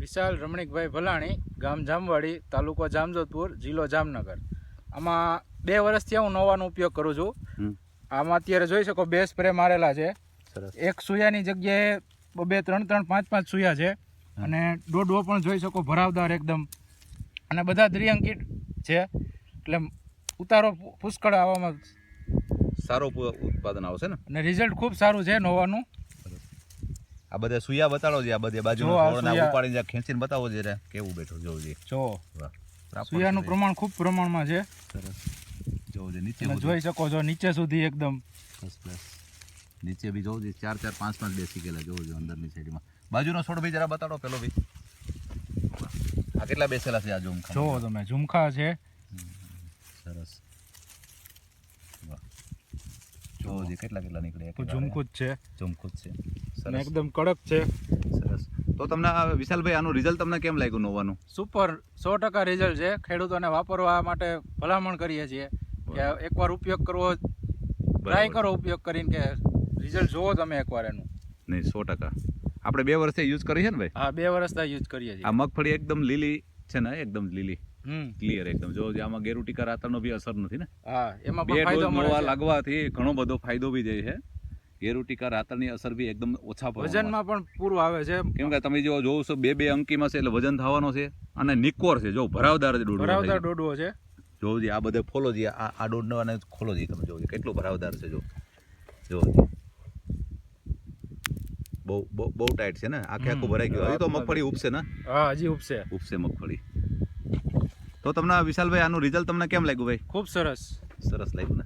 વિશાલ રમણીકભાઈ ભલાણી, ગામ જામવાડી, તાલુકો જામજોધપુર, જિલ્લો જામનગર. આમાં 2 વર્ષથી હું નવાનો ઉપયોગ કરું છું. આમાં અત્યારે જોઈ શકો 2 સ્પ્રે મારેલા છે. એક સુયાની જગ્યાએ 2, 3, 5 સુયા છે અને દોડવો પણ જોઈ શકો ભરાવદાર એકદમ, અને બધા દ્વિઅંકિત છે એટલે ઉતારો પુષ્કળ આવવામાં સારો ઉત્પાદન આવશે ને, અને રિઝલ્ટ ખૂબ સારું છે નવાનું. આ બધા સુયા બતાડો છે, આ બધે બાજુનો છોડના ઉપાડીને ખેંચીને બતાવો છે કેવું બેઠું જોવું છે. જો સુયાનું પ્રમાણ ખૂબ પ્રમાણમાં છે. સરસ. જોવું છે નીચે જોઈ શકો છો નીચે સુધી એકદમ ફર્સ્ટ ક્લાસ. નીચે બી જોવું છે 4, 4, 5 બેસી ગયેલા જોવું છે અંદરની સાઈડમાં. બાજુનો છોડ બી જરા બતાડો પેલો બી. આ કેટલા બેસેલા છે આ ઝુમખા? જો તમે ઝુમખા છે. સરસ. જોવો છે કેટલા નીકળ્યા. ઝુમખું જ છે. ઝુમખું જ છે. સરસ. એકદમ કડક છે. સરસ. તો તમને વિશાલભાઈ આનું રિઝલ્ટ તમને કેમ લાગ્યું નવાનું? સુપર, 100% રિઝલ્ટ છે. ખેડૂતોને વાપરવા માટે ભલામણ કરીએ છીએ કે એકવાર ઉપયોગ કરવો, ટ્રાય કરો ઉપયોગ કરીને કે રિઝલ્ટ જોવો તમે એકવાર એનું. નહીં, 100%. આપણે 2 વર્ષથી યુઝ કરીએ ને ભાઈ? હા, 2 વર્ષથી યુઝ કરીએ છીએ. આ મગફળી એકદમ લીલી છે ને, એકદમ લીલી, ક્લિયર એકદમ. જો આમાં ગેરુટીકા રાતરનો બી અસર નથી ને. હા, એમાં પણ ફાયદો મળે છે. લાગવાથી ઘણો બધો ફાયદો બી જાય છે. ગેરુટીકા રાતરની અસર બી એકદમ ઓછા વજનમાં પણ પૂરું આવે છે. કેમ કે તમે જો જોવો છો 2 અંકીમાં છે એટલે વજન થવાનો છે, અને નિકોર છે. જો ભરાવદાર દોડવો છે. જોવો આ બધે ફોલો છે. આ દોડનો અને ખોલો છે. તમે જોવો કેટલું ભરાવદાર છે. જો બહુ ટાઈટ છે ને, આખું ભરાઈ ગયું. હજી તો મગફળી ઉપસે ને? હા, હજી ઉપસે મગફળી. તો તમને વિશાલભાઈ આનું રિઝલ્ટ તમને કેમ લાગ્યું ભાઈ? ખૂબ સરસ લાગ્યું ને.